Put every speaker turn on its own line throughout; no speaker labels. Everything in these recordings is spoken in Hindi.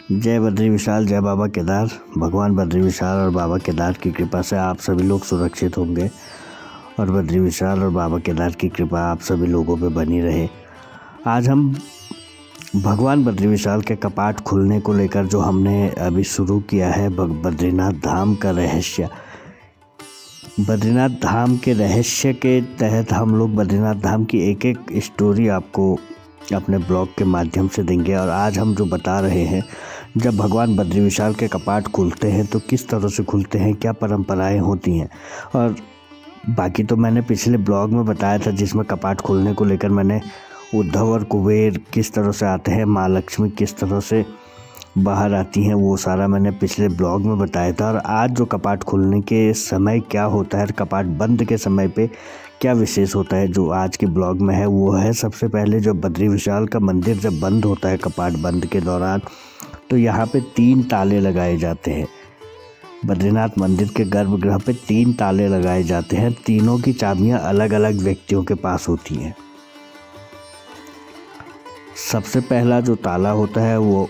जय बद्री विशाल, जय बाबा केदार। भगवान बद्री विशाल और बाबा केदार की कृपा से आप सभी लोग सुरक्षित होंगे और बद्री विशाल और बाबा केदार की कृपा आप सभी लोगों पे बनी रहे। आज हम भगवान बद्री विशाल के कपाट खुलने को लेकर जो हमने अभी शुरू किया है, बद्रीनाथ धाम का रहस्य। बद्रीनाथ धाम के रहस्य के तहत हम लोग बद्रीनाथ धाम की एक एक स्टोरी आपको अपने ब्लॉग के माध्यम से देंगे। और आज हम जो बता रहे हैं, जब भगवान बद्री विशाल के कपाट खुलते हैं तो किस तरह से खुलते हैं, क्या परंपराएं होती हैं। और बाकी तो मैंने पिछले ब्लॉग में बताया था, जिसमें कपाट खुलने को लेकर मैंने उद्धव और कुबेर किस तरह से आते हैं, माँ लक्ष्मी किस तरह से बाहर आती हैं, वो सारा मैंने पिछले ब्लॉग में बताया था। और आज जो कपाट खुलने के समय क्या होता है, कपाट बंद के समय पे क्या विशेष होता है, जो आज के ब्लॉग में है वो है सबसे पहले जो बद्री विशाल का मंदिर जब बंद होता है कपाट बंद के दौरान, तो यहाँ पे 3 ताले लगाए जाते हैं। बद्रीनाथ मंदिर के गर्भगृह पे 3 ताले लगाए जाते हैं। तीनों की चाबियाँ अलग अलग व्यक्तियों के पास होती हैं। सबसे पहला जो ताला होता है वो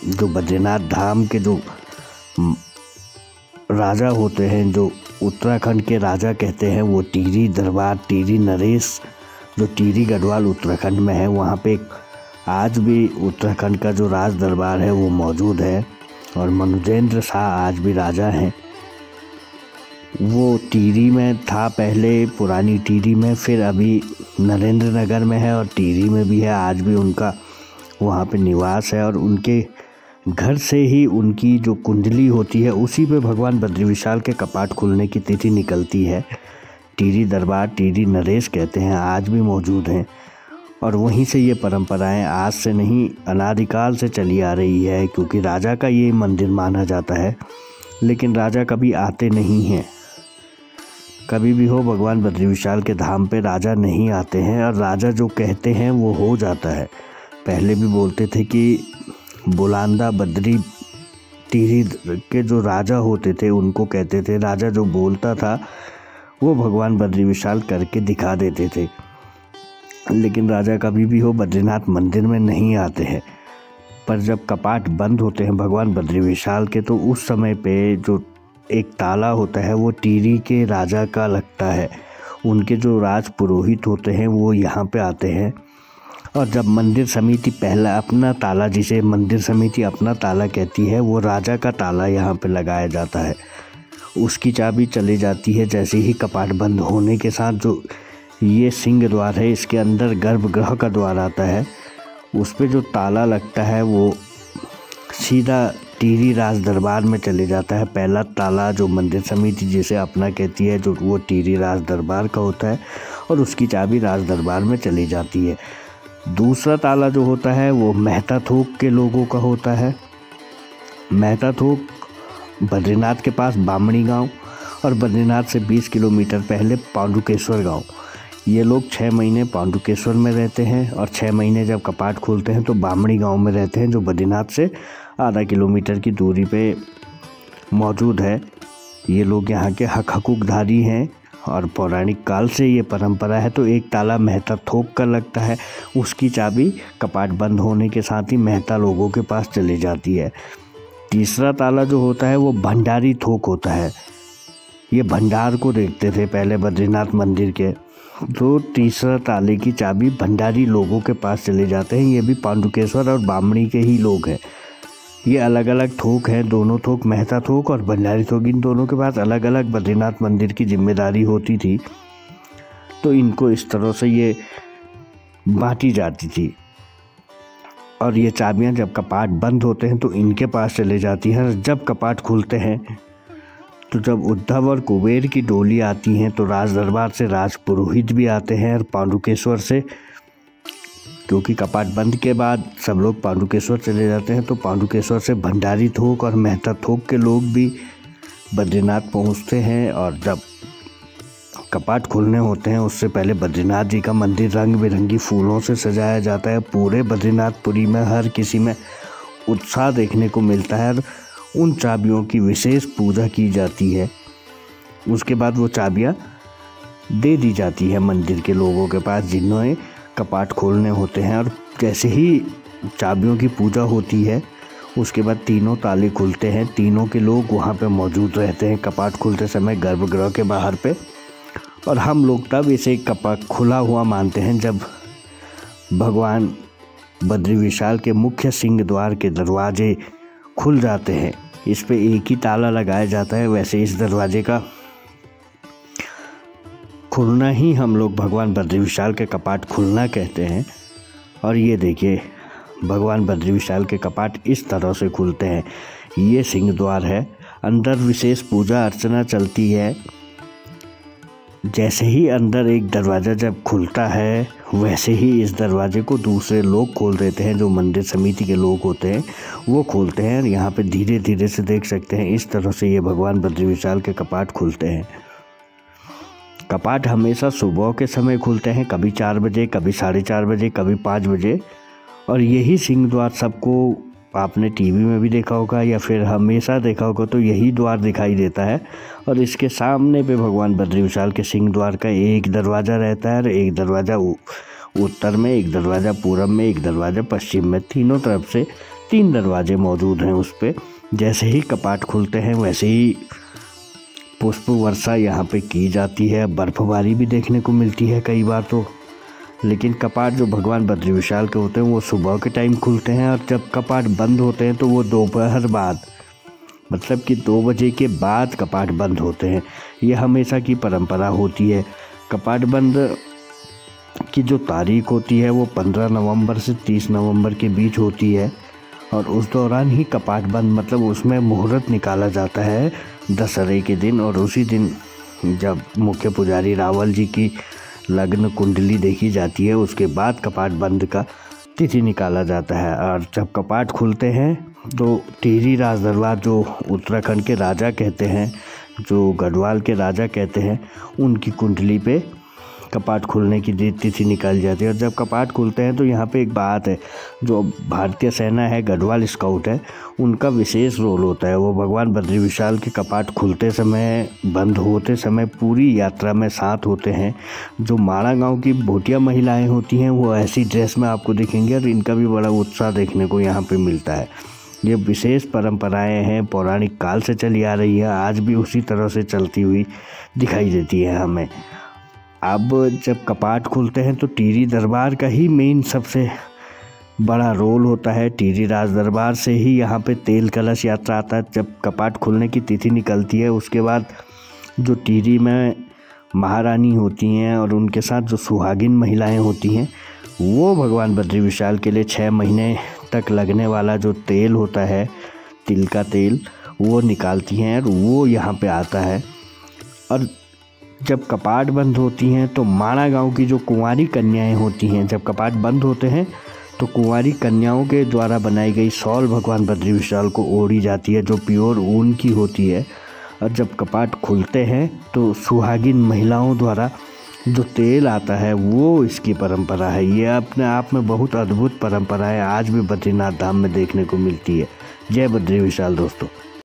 जो बद्रीनाथ धाम के जो राजा होते हैं, जो उत्तराखंड के राजा कहते हैं, वो टिहरी दरबार, टिहरी नरेश, जो टिहरी गढ़वाल उत्तराखंड में है, वहाँ पे आज भी उत्तराखंड का जो राज दरबार है वो मौजूद है। और मनुजेंद्र शाह आज भी राजा हैं। वो टिहरी में था पहले, पुरानी टिहरी में, फिर अभी नरेंद्र नगर में है और टिहरी में भी है। आज भी उनका वहाँ पे निवास है और उनके घर से ही उनकी जो कुंडली होती है उसी पे भगवान बद्री विशाल के कपाट खुलने की तिथि निकलती है। टिहरी दरबार, टिहरी नरेश कहते हैं, आज भी मौजूद हैं। और वहीं से ये परंपराएं आज से नहीं, अनादिकाल से चली आ रही है, क्योंकि राजा का ये मंदिर माना जाता है। लेकिन राजा कभी आते नहीं हैं, कभी भी हो भगवान बद्री विशाल के धाम पे राजा नहीं आते हैं। और राजा जो कहते हैं वो हो जाता है। पहले भी बोलते थे कि बुलांदा बद्री टिहरी के जो राजा होते थे उनको कहते थे, राजा जो बोलता था वो भगवान बद्री विशाल करके दिखा देते थे। लेकिन राजा कभी भी हो बद्रीनाथ मंदिर में नहीं आते हैं। पर जब कपाट बंद होते हैं भगवान बद्री विशाल के, तो उस समय पे जो एक ताला होता है वो टिहरी के राजा का लगता है। उनके जो राज पुरोहित होते हैं वो यहाँ पे आते हैं। और जब मंदिर समिति पहला अपना ताला, जिसे मंदिर समिति अपना ताला कहती है, वो राजा का ताला यहाँ पे लगाया जाता है। उसकी चाबी चली जाती है जैसे ही कपाट बंद होने के साथ। जो ये सिंह द्वार है, इसके अंदर गर्भगृह का द्वार आता है, उस पे जो ताला लगता है वो सीधा टिहरी राज दरबार में चले जाता है। पहला ताला जो मंदिर समिति जिसे अपना कहती है, जो वो टिहरी राज दरबार का होता है और उसकी चाबी राज दरबार में चली जाती है। दूसरा ताला जो होता है वो मेहता थोक के लोगों का होता है। मेहता थोक बद्रीनाथ के पास बामणी गांव और बद्रीनाथ से 20 किलोमीटर पहले पांडुकेश्वर गांव। ये लोग 6 महीने पांडुकेश्वर में रहते हैं और 6 महीने जब कपाट खोलते हैं तो बामणी गांव में रहते हैं, जो बद्रीनाथ से आधा किलोमीटर की दूरी पे मौजूद है। ये लोग यहाँ के हक हकूकधारी हैं और पौराणिक काल से ये परंपरा है। तो एक ताला मेहता थोक का लगता है, उसकी चाबी कपाट बंद होने के साथ ही मेहता लोगों के पास चली जाती है। तीसरा ताला जो होता है वो भंडारी थोक होता है। ये भंडार को देखते थे पहले बद्रीनाथ मंदिर के, तो तीसरा ताले की चाबी भंडारी लोगों के पास चले जाते हैं। ये भी पांडुकेश्वर और बामणी के ही लोग हैं। ये अलग अलग थोक हैं, दोनों थोक, मेहता थोक और भंडारी थोक, इन दोनों के पास अलग अलग बद्रीनाथ मंदिर की जिम्मेदारी होती थी। तो इनको इस तरह से ये बांटी जाती थी। और ये चाबियां जब कपाट बंद होते हैं तो इनके पास चले जाती हैं। जब कपाट खुलते हैं तो जब उद्धव और कुबेर की डोली आती हैं तो राज दरबार से राज पुरोहित भी आते हैं और पांडुकेश्वर से, क्योंकि कपाट बंद के बाद सब लोग पांडुकेश्वर चले जाते हैं, तो पांडुकेश्वर से भंडारी थोक और मेहता थोक के लोग भी बद्रीनाथ पहुंचते हैं। और जब कपाट खुलने होते हैं उससे पहले बद्रीनाथ जी का मंदिर रंग बिरंगी फूलों से सजाया जाता है। पूरे बद्रीनाथपुरी में हर किसी में उत्साह देखने को मिलता है और उन चाबियों की विशेष पूजा की जाती है। उसके बाद वो चाबियाँ दे दी जाती है मंदिर के लोगों के पास जिन्होंने कपाट खोलने होते हैं। और जैसे ही चाबियों की पूजा होती है उसके बाद तीनों ताले खुलते हैं, तीनों के लोग वहाँ पे मौजूद रहते हैं कपाट खुलते समय गर्भगृह के बाहर पे। और हम लोग तब इसे कपाट खुला हुआ मानते हैं जब भगवान बद्री विशाल के मुख्य सिंह द्वार के दरवाजे खुल जाते हैं। इस पे एक ही ताला लगाया जाता है। वैसे इस दरवाजे का खुलना ही हम लोग भगवान बद्री विशाल के कपाट खुलना कहते हैं। और ये देखिए भगवान बद्री विशाल के कपाट इस तरह से खुलते हैं। ये सिंह द्वार है, अंदर विशेष पूजा अर्चना चलती है। जैसे ही अंदर एक दरवाज़ा जब खुलता है वैसे ही इस दरवाजे को दूसरे लोग खोल देते हैं, जो मंदिर समिति के लोग होते हैं वो खोलते हैं। यहाँ पे धीरे धीरे से देख सकते हैं इस तरह से ये भगवान बद्री विशाल के कपाट खुलते हैं। कपाट हमेशा सुबह के समय खुलते हैं, कभी 4 बजे, कभी 4:30 बजे, कभी 5 बजे। और यही सिंह द्वार सबको आपने टीवी में भी देखा होगा या फिर हमेशा देखा होगा, तो यही द्वार दिखाई देता है। और इसके सामने पे भगवान बद्री विशाल के सिंह द्वार का एक दरवाज़ा रहता है और एक दरवाज़ा उत्तर में, एक दरवाज़ा पूरब में, एक दरवाज़ा पश्चिम में। तीनों तरफ से 3 दरवाजे मौजूद हैं उस पर। जैसे ही कपाट खुलते हैं वैसे ही पुष्प वर्षा यहाँ पे की जाती है, बर्फबारी भी देखने को मिलती है कई बार तो। लेकिन कपाट जो भगवान बद्री विशाल के होते हैं वो सुबह के टाइम खुलते हैं और जब कपाट बंद होते हैं तो वो दोपहर बाद, मतलब कि 2 बजे के बाद कपाट बंद होते हैं। ये हमेशा की परंपरा होती है। कपाट बंद की जो तारीख होती है वो 15 नवंबर से 30 नवंबर के बीच होती है। और उस दौरान ही कपाट बंद, मतलब उसमें मुहूर्त निकाला जाता है दशहरे के दिन। और उसी दिन जब मुख्य पुजारी रावल जी की लग्न कुंडली देखी जाती है उसके बाद कपाट बंद का तिथि निकाला जाता है। और जब कपाट खुलते हैं तो टिहरी राज दरबार, जो उत्तराखंड के राजा कहते हैं, जो गढ़वाल के राजा कहते हैं, उनकी कुंडली पे कपाट खुलने की तिथि निकाली जाती है। और जब कपाट खुलते हैं तो यहाँ पे एक बात है, जो भारतीय सेना है, गढ़वाल स्काउट है, उनका विशेष रोल होता है। वो भगवान बद्री विशाल के कपाट खुलते समय, बंद होते समय पूरी यात्रा में साथ होते हैं। जो माड़ा गांव की भोटिया महिलाएं होती हैं वो ऐसी ड्रेस में आपको दिखेंगे और इनका भी बड़ा उत्साह देखने को यहाँ पे मिलता है। ये विशेष परंपराएं हैं, पौराणिक काल से चली आ रही है, आज भी उसी तरह से चलती हुई दिखाई देती है हमें। अब जब कपाट खुलते हैं तो टिहरी दरबार का ही मेन सबसे बड़ा रोल होता है। टिहरी राज दरबार से ही यहाँ पे तेल कलश यात्रा आता है। जब कपाट खुलने की तिथि निकलती है उसके बाद जो टिहरी में महारानी होती हैं और उनके साथ जो सुहागिन महिलाएं होती हैं वो भगवान बद्री विशाल के लिए 6 महीने तक लगने वाला जो तेल होता है, तिल का तेल, वो निकालती हैं और वो यहाँ पे आता है। और जब कपाट बंद होती हैं तो माड़ा गांव की जो कुंवारी कन्याएं होती हैं, जब कपाट बंद होते हैं तो कुंवारी कन्याओं के द्वारा बनाई गई शॉल भगवान बद्री विशाल को ओढ़ी जाती है, जो प्योर ऊन की होती है। और जब कपाट खुलते हैं तो सुहागिन महिलाओं द्वारा जो तेल आता है वो इसकी परंपरा है। ये अपने आप में बहुत अद्भुत परंपरा है, आज भी बद्रीनाथ धाम में देखने को मिलती है। जय बद्री विशाल दोस्तों।